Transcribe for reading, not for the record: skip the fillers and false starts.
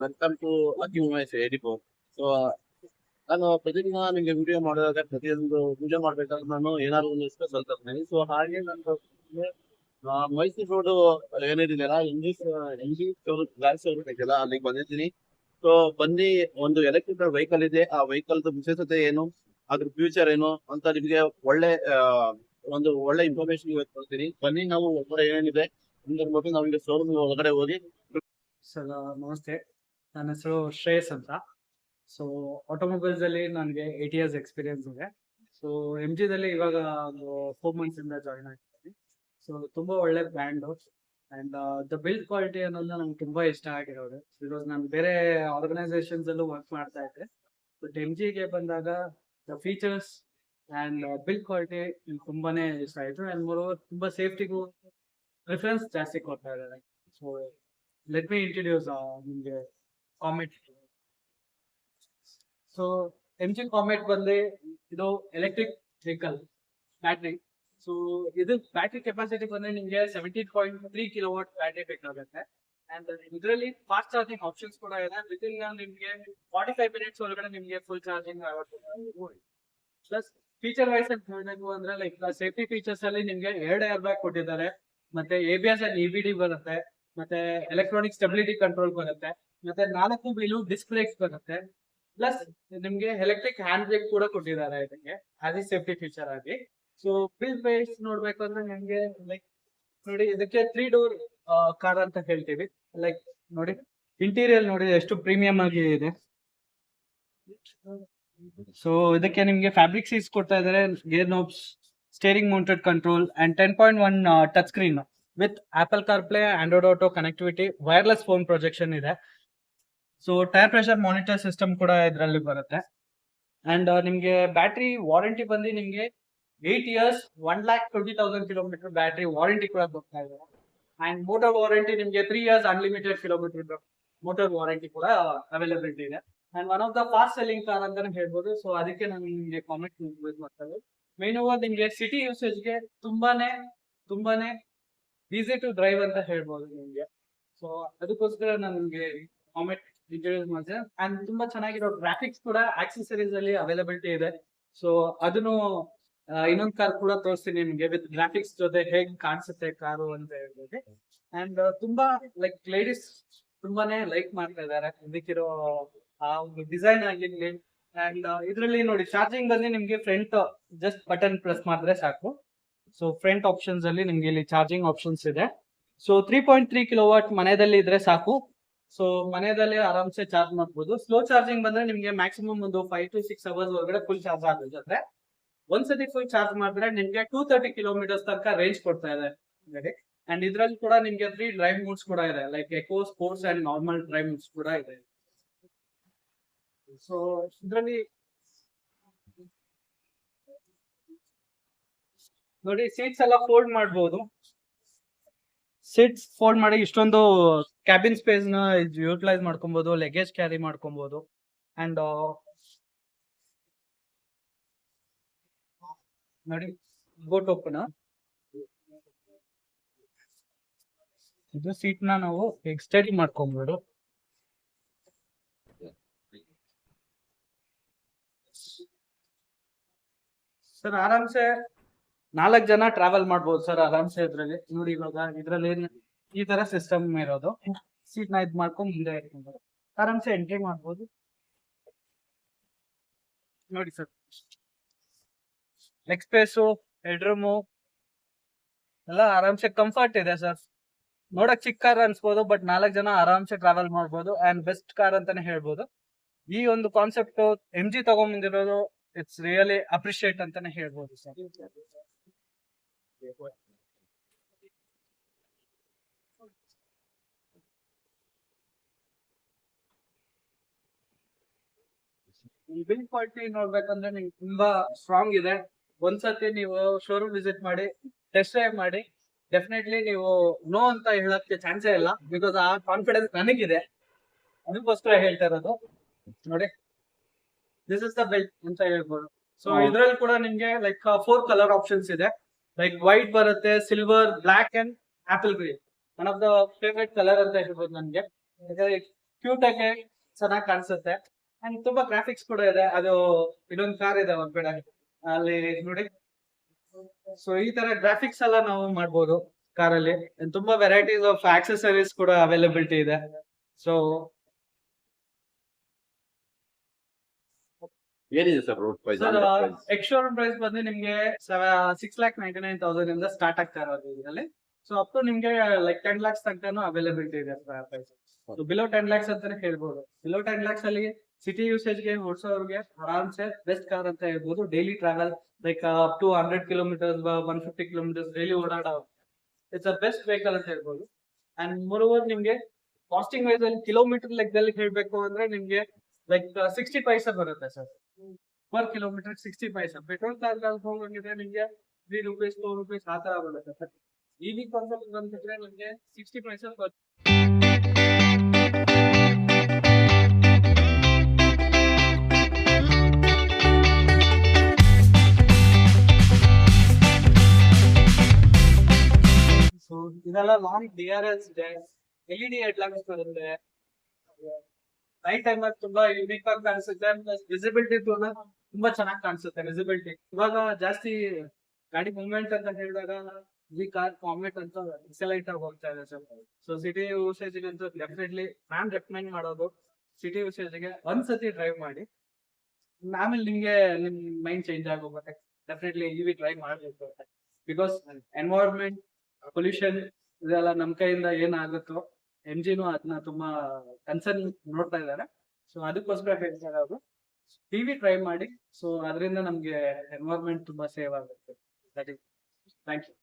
Welcome to ಅತಿ Umesh ಎಡಿಪೋ. So ನಾನು ಪ್ರತಿದಿನ ನಿಮಗೆ ವಿಡಿಯೋ ಮಾಡೋದಾಗ ಪ್ರತಿಯೊಂದು ವಿಡಿಯೋ ಮಾಡ್ಬೇಕಾದ್ರೆ ನಾನು ಏನಾದ್ರು ಒಂದು ಸ್ಪೇಸ್ ತರ್ತೀನಿ. ಸೊ ಹಾಗೆ ನಾನು ಮೈಸೂರು ರೋಡ್ ಏನಿದೆಯಲ್ಲ ಇಂಗ್ಲಿಷ್ ಗಾರ್ಡ್ಸ್ ಇದೆಯಲ್ಲ ಅಲ್ಲಿಗೆ ಬಂದಿದ್ದೀನಿ. ಸೊ ಬನ್ನಿ, ಒಂದು ಎಲೆಕ್ಟ್ರಿಕಲ್ ವೆಹಿಕಲ್ ಇದೆ. ಆ ವೆಹಿಕಲ್ ವಿಶೇಷತೆ ಏನು, ಅದ್ರ ಫ್ಯೂಚರ್ ಏನು ಅಂತ ನಿಮಗೆ ಒಳ್ಳೆ ಒಂದು ಒಳ್ಳೆ ಇನ್ಫಾರ್ಮೇಶನ್ ಇವತ್ತು ಕೊಡ್ತೀನಿ. ಬನ್ನಿ, ನಾವು ಒಳಗಡೆ ಏನೇನಿದೆ ನಿಮ್ಗೆ ನಾವು ಈಗ ಶೋರೂಮ್ ಒಳಗಡೆ ಹೋಗಿ. ಸರ್ ನಮಸ್ತೆ, ನನ್ನ ಹೆಸರು ಶ್ರೇಯಸ್ ಅಂತ. ಸೊ ಆಟೋಮೊಬೈಲ್ಸ್ ಅಲ್ಲಿ ನನಗೆ 8 ಇಯರ್ಸ್ ಎಕ್ಸ್ಪೀರಿಯನ್ಸ್ ಇದೆ. ಸೊ ಎಮ್ ಜಿದಲ್ಲಿ ಇವಾಗ ಒಂದು 4 ಮಂತ್ಸ್ ಇಂದ ಜಾಯ್ನ್ ಆಗಿದ್ದೀನಿ. ಸೊ ತುಂಬಾ ಒಳ್ಳೆ brand and the build quality ಅನ್ನೋದು ನಂಗೆ ತುಂಬಾ ಇಷ್ಟ ಆಗಿರೋದು. ಬಿಕಾಸ್ ನಾನು ಬೇರೆ ಆರ್ಗನೈಸೇಷನ್ಸ್ ಅಲ್ಲೂ ವರ್ಕ್ ಮಾಡ್ತಾ ಇದ್ದೆ. ಬಟ್ ಎಮ್ ಜಿಗೆ ಬಂದಾಗ the features and build quality ತುಂಬಾನೇ ಇಷ್ಟ ಆಯಿತು. ಅಂಡ್ ಮೋರೋವರ್ ತುಂಬಾ ಸೇಫ್ಟಿಗೂ ಪ್ರಿಫರೆನ್ಸ್ ಜಾಸ್ತಿ ಕೊಡ್ತಾ ಇದ್ದಾರೆ. ಸೊ ಲೆಟ್ ಮಿ ಇಂಟ್ರೊಡ್ಯೂಸ್ ನಿಮಗೆ Comet. So M G Comet ಬಂದ್ರೆ ಇದು ಎಲೆಕ್ಟ್ರಿಕ್ ವೆಹಿಕಲ್ ಬ್ಯಾಟ್ರಿ. ಸೊ ಇದು ಬ್ಯಾಟ್ರಿ ಕೆಪಾಸಿಟಿ ಬಂದ್ರೆ ನಿಮಗೆ 17.3 ಕಿಲೋವಾಟ್ ಬ್ಯಾಟ್ರಿ ಬೇಕಾಗುತ್ತೆ. ಅಂಡ್ ಇದರಲ್ಲಿ ಫಾಸ್ಟ್ ಚಾರ್ಜಿಂಗ್ ಆಪ್ಷನ್ಸ್ ಕೂಡ ಇದೆ. ವಿತ್ ಇನ್ ನಿಮಗೆ 45 ಮಿನಿಟ್ಸ್ ಒಳಗಡೆ ನಿಮಗೆ full charging plus feature wise ಅಂತ ಹೇಳಬೇಕು ಅಂದ್ರೆ ಲೈಕ್ ಸೇಫ್ಟಿ ಫೀಚರ್ಸ್ ಅಲ್ಲಿ ನಿಮಗೆ 2 ಏರ್ ಬ್ಯಾಗ್ ಕೊಟ್ಟಿದ್ದಾರೆ, ಮತ್ತೆ ABS ಅಂಡ್ EBD ಬರುತ್ತೆ, ಮತ್ತೆ ಎಲೆಕ್ಟ್ರಾನಿಕ್ ಸ್ಟೆಬಿಲಿಟಿ ಕಂಟ್ರೋಲ್ ಬರುತ್ತೆ, ಮತ್ತೆ 4 ವೀಲು ಡಿಸ್ಕ್ ಬ್ರೇಕ್ಸ್ ಬರುತ್ತೆ. ಪ್ಲಸ್ ನಿಮ್ಗೆ ಎಲೆಕ್ಟ್ರಿಕ್ ಹ್ಯಾಂಡ್ ಬ್ರೇಕ್ ಕೂಡ ಕೊಟ್ಟಿದ್ದಾರೆ ಇದಕ್ಕೆ ಆಸ್ ಎ ಸೇಫ್ಟಿ ಫೀಚರ್ ಆಗಿ. ಸೊ ಬಿಲ್ ಬೇಸ್ ನೋಡ್ಬೇಕು ಅಂದ್ರೆ ನಿಮ್ಗೆ ಲೈಕ್ ನೋಡಿ, ಇದಕ್ಕೆ 3 ಡೋರ್ ಕಾರ್ ಅಂತ ಹೇಳ್ತೀವಿ. ಲೈಕ್ ನೋಡಿ, ಇಂಟೀರಿಯರ್ ನೋಡಿ ಎಷ್ಟು ಪ್ರೀಮಿಯಂ ಆಗಿ ಇದೆ. ಸೊ ಇದಕ್ಕೆ ನಿಮ್ಗೆ ಫ್ಯಾಬ್ರಿಕ್ ಸೀಟ್ಸ್ ಕೊಡ್ತಾ ಇದ್ದಾರೆ, gear knobs, steering mounted control and 10.1 touch screen with Apple CarPlay, Android Auto connectivity, wireless phone projection ಇದೆ. So tyre pressure monitor system ಕೂಡ ಇದರಲ್ಲಿ ಬರುತ್ತೆ. ಅಂಡ್ ನಿಮ್ಗೆ ಬ್ಯಾಟ್ರಿ ವಾರಂಟಿ ಬಂದು ನಿಮ್ಗೆ 8 ಇಯರ್ಸ್ 1,20,000 ಕಿಲೋಮೀಟರ್ ಬ್ಯಾಟ್ರಿ ವಾರಂಟಿ ಕೂಡ ಬರ್ತಾ ಇದೆ. ಅಂಡ್ ಮೋಟರ್ ವಾರಂಟಿ ನಿಮ್ಗೆ 3 years unlimited kilometre motor warranty ಕೂಡ ಅವೈಲಬಿಲಿಟಿ ಇದೆ. And one of the fast selling car ಅಂತಾನೆ ಹೇಳ್ಬೋದು. ಸೊ ಅದಕ್ಕೆ ನಾನು ನಿಮ್ಗೆ ಕಾಮೆಂಟ್ ಯೂಸ್ ಮಾಡ್ತೇವೆ. ಮೇನ್ ಓವರ್ ನಿಮ್ಗೆ ಸಿಟಿ ಯೂಸೇಜ್ಗೆ ತುಂಬಾನೇ ಈಸಿ ಟು ಡ್ರೈವ್ ಅಂತ ಹೇಳ್ಬೋದು ನಿಮ್ಗೆ. ಸೊ ಅದಕ್ಕೋಸ್ಕರ ನಾನು ನಿಮ್ಗೆ ಕಾಮೆಂಟ್ ಇಂಟ್ರೊಡ್ಯೂಸ್ ಮಾಡಿದೆ. ಅಂಡ್ ತುಂಬಾ ಚೆನ್ನಾಗಿರೋ ಗ್ರಾಫಿಕ್ಸ್ ಕೂಡ ಆಕ್ಸೆಸರೀಸ್ ಅಲ್ಲಿ ಅವೈಲಬಿಲಿಟಿ ಇದೆ. ಸೊ ಅದನ್ನು ಇನ್ನೊಂದು ಕಾರ್ ಕೂಡ ತೋರಿಸ್ತೀನಿ ನಿಮ್ಗೆ ವಿತ್ ಗ್ರಾಫಿಕ್ಸ್ ಜೊತೆ ಹೇಗ್ ಕಾಣಿಸುತ್ತೆ ಕಾರು ಅಂತ ಹೇಳ್ಬೋದು. ಅಂಡ್ ತುಂಬಾ ಲೈಕ್ ಲೇಡೀಸ್ ತುಂಬಾನೇ ಲೈಕ್ ಮಾಡ್ತಾ ಇದ್ದಾರೆ ಇದಕ್ಕಿರೋ ಆ ಒಂದು ಡಿಸೈನ್ ಆಗಿರ್ಲಿ. ಅಂಡ್ ಇದರಲ್ಲಿ ನೋಡಿ, ಚಾರ್ಜಿಂಗ್ ಬಂದು ನಿಮ್ಗೆ ಫ್ರಂಟ್ ಜಸ್ಟ್ ಬಟನ್ ಪ್ರೆಸ್ ಮಾಡಿದ್ರೆ ಸಾಕು. ಸೊ ಫ್ರಂಟ್ ಆಪ್ಷನ್ಸ್ ಅಲ್ಲಿ ನಿಮ್ಗೆ ಇಲ್ಲಿ ಚಾರ್ಜಿಂಗ್ ಆಪ್ಷನ್ಸ್ ಇದೆ. ಸೊ 3.3 ಕಿಲೋವಾಟ್ ಮನೆಯಲ್ಲಿ ಇದ್ರೆ ಸಾಕು. ಸೊ ಮನೆಯಲ್ಲಿ ಆರಾಮ್ಸೆ ಚಾರ್ಜ್ ಮಾಡ್ಬೋದು. ಸ್ಲೋ ಚಾರ್ಜಿಂಗ್ ಬಂದ್ರೆ ನಿಮ್ಗೆ ಮ್ಯಾಕ್ಸಿಮಮ್ ಒಂದು 5 to 6 ಅವರ್ಸ್ ಒಳಗಡೆ ಫುಲ್ ಚಾರ್ಜ್ ಆಗುತ್ತೆ. ಒಂದ್ಸತಿ ಫುಲ್ ಚಾರ್ಜ್ ಮಾಡಿದ್ರೆ ನಿಮ್ಗೆ 230 ಕಿಲೋಮೀಟರ್ಸ್ ತನಕ ರೇಂಜ್ ಕೊಡ್ತಾ ಇದೆ. ಅಂಡ್ ಇದ್ರಲ್ಲಿ ಕೂಡ ನಿಮ್ಗೆ 3 ಡ್ರೈವ್ ಮೂಡ್ಸ್ ಕೂಡ ಇದೆ, like eco, sports and normal drive modes ಕೂಡ ಇದೆ. ಸೊ ಇದ್ರಲ್ಲಿ ನೋಡಿ, ಸೀಟ್ಸ್ ಎಲ್ಲ ಫೋಲ್ಡ್ ಮಾಡಬಹುದು. ಸೀಟ್ಸ್ ಫೋಲ್ಡ್ ಮಾಡಿ ಇಷ್ಟೊಂದು ಕ್ಯಾಬಿನ್ ಸ್ಪೇಸ್ ನ ಯೂಟಿಲೈಸ್ ಮಾಡ್ಕೊಬಹುದು, ಲಗೇಜ್ ಕ್ಯಾರಿ ಮಾಡ್ಕೊಬಹುದು. ಅಂಡ್ ನೋಡಿ, ಬೋಟ್ ಓಪನ್. ಇದು ಸೀಟ್ ನ ನಾವು ಎಕ್ಸ್ಟೆಂಡ್ ಮಾಡ್ಕೊಬಹುದು. ಸರ್ ಆರಾಮ್ಸೆ 4 ಜನ ಟ್ರಾವೆಲ್ ಮಾಡ್ಬೋದು ಸರ್ ಆರಾಮ್ಸೆ ಇದ್ರಲ್ಲಿ. ನೋಡಿ, ಇವಾಗ ಇದ್ರಲ್ಲಿ ಈ ತರ ಸಿಸ್ಟಮ್ ಇರೋದು. ಸೀಟ್ ನ ಇದ್ ಮಾಡ್ಕೊಂಡ್ ಮುಂದೆ ಇಟ್ಕೊಂಡು ಆರಾಮ್ಸೆ ಎಂಟ್ರಿ ಮಾಡ್ಬೋದು. ನೋಡಿ sir, leg space, head room ಎಲ್ಲ ಆರಾಮ್ಸೆ ಕಂಫರ್ಟ್ ಇದೆ ಸರ್. ನೋಡಕ್ ಚಿಕ್ಕ ಕಾರ್ ಅನ್ಸ್ಬೋದು, ಬಟ್ 4 ಜನ ಆರಾಮ್ಸೆ ಟ್ರಾವೆಲ್ ಮಾಡ್ಬೋದು. ಅಂಡ್ ಬೆಸ್ಟ್ ಕಾರ್ ಅಂತಾನೆ ಹೇಳ್ಬೋದು. ಈ ಒಂದು ಕಾನ್ಸೆಪ್ಟ್ ಎಂ ಜಿ ತಗೊಂಡ್ಬಂದಿರೋದು ಇಟ್ಸ್ ರಿಯಲಿ ಅಪ್ರಿಶಿಯೇಟ್ ಅಂತಾನೆ ಹೇಳ್ಬೋದು ಸರ್. ಬಿಲ್ಡ್ ಕ್ವಾಲಿಟಿ ನೋಡ್ಬೇಕಂದ್ರೆ ನಿಮ್ಗೆ ತುಂಬಾ ಸ್ಟ್ರಾಂಗ್ ಇದೆ. ಒಂದ್ಸತಿ ನೀವು ಶೋರೂಮ್ ವಿಸಿಟ್ ಮಾಡಿ, ಟೆಸ್ಟ್ ಡ್ರೈವ್ ಮಾಡಿ, ಡೆಫಿನೆಟ್ಲಿ ನೀವು ನೋ ಅಂತ ಹೇಳಕ್ಕೆ ಚಾನ್ಸೇ ಇಲ್ಲ. ಬಿಕಾಸ್ ಆ ಕಾನ್ಫಿಡೆನ್ಸ್ ನನಗಿದೆ, ಅದಕ್ಕೋಸ್ಕರ ಹೇಳ್ತಾ ಇರೋದು. ನೋಡಿ, ದಿಸ್ ಇಸ್ ದ ಬೆಲ್ಟ್ ಅಂತ ಹೇಳ್ಬೋದು. ಸೊ ಇದ್ರಲ್ಲಿ ಕೂಡ ನಿಮ್ಗೆ ಲೈಕ್ 4 ಕಲರ್ ಆಪ್ಷನ್ಸ್ ಇದೆ. ಲೈಕ್ ವೈಟ್ ಬರುತ್ತೆ, silver, black and apple green. One of the favourite colour ಅಂತ ಹೇಳ್ಬೋದು ನನ್ಗೆ. ಕ್ಯೂಟ್ ಆಗಿ ಚೆನ್ನಾಗಿ ಕಾಣಿಸುತ್ತೆ ಅಂಡ್ ತುಂಬಾ ಗ್ರಾಫಿಕ್ಸ್ ಕೂಡ ಇದೆ. ಅದು ಇನ್ನೊಂದು ಕಾರ್ ಇದೆ ಹೊರಗಡೆ ಅಲ್ಲಿ ನೋಡಿ. ಸೊ ಈ ತರ ಗ್ರಾಫಿಕ್ಸ್ ಎಲ್ಲ ನಾವು ಮಾಡ್ಬೋದು ಕಾರಲ್ಲಿ. ತುಂಬಾ ವೆರೈಟೀಸ್ ಆಫ್ ಆಕ್ಸೆಸರೀಸ್ ಕೂಡ ಅವೈಲಬಿಲಿಟಿ ಇದೆ. ಸೊ ಏನಿದೆ sir road price? Sir ex showroom price ಬಂದು ನಿಮ್ಗೆ 6,99,000 ಇಂದ ಸ್ಟಾರ್ಟ್ ಆಗ್ತಾ ಇರೋದು ಇದರಲ್ಲಿ. ಸೊ ಅಪ್ ಟು ನಿಮ್ಗೆ ಲೈಕ್ 10 lakhs ತನಕನೂ ಅವೈಲಬಿಲಿಟಿ ಇದೆ ಪ್ರೈಸ್. ಸೊ ಬಿಲೋ 10 lakhs ಅಂತಾನೆ ಹೇಳ್ಬೋದು. ಬಿಲೋ 10 lakhs ಅಲ್ಲಿ ಸಿಟಿ ಯೂಸೇಜ್ ಗೆ ಓಡಿಸೋರ್ಗೆ ಆರಾಮ್ಸೆ ಬೆಸ್ಟ್ ಕಾರ್ ಅಂತ ಹೇಳ್ಬೋದು. Daily travel like up to 100 kilometres 150 kilometres daily ಓಡಾಡೋ ಇಟ್ಸ್ ಅ ಬೆಸ್ಟ್ ವೆಹಿಕಲ್ ಅಂತ ಹೇಳ್ಬೋದು. ಅಂಡ್ ಮೋರೋವರ್ ನಿಮ್ಗೆ ಕಾಸ್ಟಿಂಗ್ ವೈಸ್ ಅಲ್ಲಿ ಕಿಲೋಮೀಟರ್ ಲೆಕ್ಕದಲ್ಲಿ ಹೇಳ್ಬೇಕು ಅಂದ್ರೆ ನಿಮ್ಗೆ ಲೈಕ್ 60 ಪೈಸೆ ಬರುತ್ತೆ ಸರ್ ಪರ್ ಕಿಲೋಮೀಟರ್. 60 ಪೈಸೆ. ಪೆಟ್ರೋಲ್ ಚಾರ್ಜ್ ಹೋಗಿದ್ರೆ ನಿಮ್ಗೆ 3 rupees 4 rupees ಆ ತರ ಬರುತ್ತೆ. ಇವಿ ಕಾನ್ಸೆಪ್ಟ್ ಬಂದಿದ್ರೆ ನಿಮ್ಗೆ 60 ಪೈಸೆ ಬರುತ್ತೆ. ಸೊ ಇದೆಲ್ಲ ಲಾಂಗ್ DRS ಇದೆ. LED ಹೆಡ್ ಲ್ಯಾಂಪ್ಸ್ ಬರುತ್ತೆ. ನೈಟ್ ಟೈಮ್ ಅಲ್ಲಿ ತುಂಬಾ ಯೂನಿಕ್ ಆಗಿ ಕಾಣಿಸುತ್ತೆ. ಪ್ಲಸ್ ವಿಸಿಬಿಲಿಟಿ ತುಂಬಾ ಚೆನ್ನಾಗಿ ಕಾಣಿಸುತ್ತೆ ವಿಸಿಬಿಲಿಟಿ. ಇವಾಗ ಜಾಸ್ತಿ ಗಾಡಿ ಮೂವ್ಮೆಂಟ್ ಅಂತ ಹೇಳಿದಾಗ ಈ ಕಾರ್ ಕಾಮೆಟ್ ಅಂತ ಎಕ್ಸಲೆಂಟ್ ಆಗಿ ಹೋಗ್ತಾ ಇದೆ ಸರ್. ಸೊ ಸಿಟಿ ಯೂಸೇಜ್ ಅಂತೂ ಡೆಫಿನೆಟ್ಲಿ ನಾನ್ ರೆಕಮೆಂಡ್ ಮಾಡೋದು ಸಿಟಿ ಯೂಸೇಜ್ ಗೆ ಒಂದ್ಸತಿ ಡ್ರೈವ್ ಮಾಡಿ. ಆಮೇಲೆ ನಿಮ್ಗೆ ನಿಮ್ ಮೈಂಡ್ ಚೇಂಜ್ ಆಗೋಗುತ್ತೆ. ಡೆಫಿನೆಟ್ಲಿ ಇವಿ ಡ್ರೈವ್ ಮಾಡಬೇಕು. ಬಿಕಾಸ್ ಎನ್ವೈರನ್ಮೆಂಟ್ ಪೊಲ್ಯೂಷನ್ ಇದೆಲ್ಲ ನಮ್ ಕೈಯಿಂದ ಏನಾಗುತ್ತೋ MGನೂ ಅದನ್ನ ತುಂಬಾ ಕನ್ಸರ್ನ್ ನೋಡ್ತಾ ಇದ್ದಾರೆ. ಸೊ ಅದಕ್ಕೋಸ್ಕರ ಹೇಳ್ತಾ ಇರೋದು ಟಿವಿ ಟ್ರೈ ಮಾಡಿ. ಸೊ ಅದರಿಂದ ನಮ್ಗೆ ಎನ್ವೈರನ್ಮೆಂಟ್ ತುಂಬಾ ಸೇವ್ ಆಗುತ್ತೆ. That is thank you.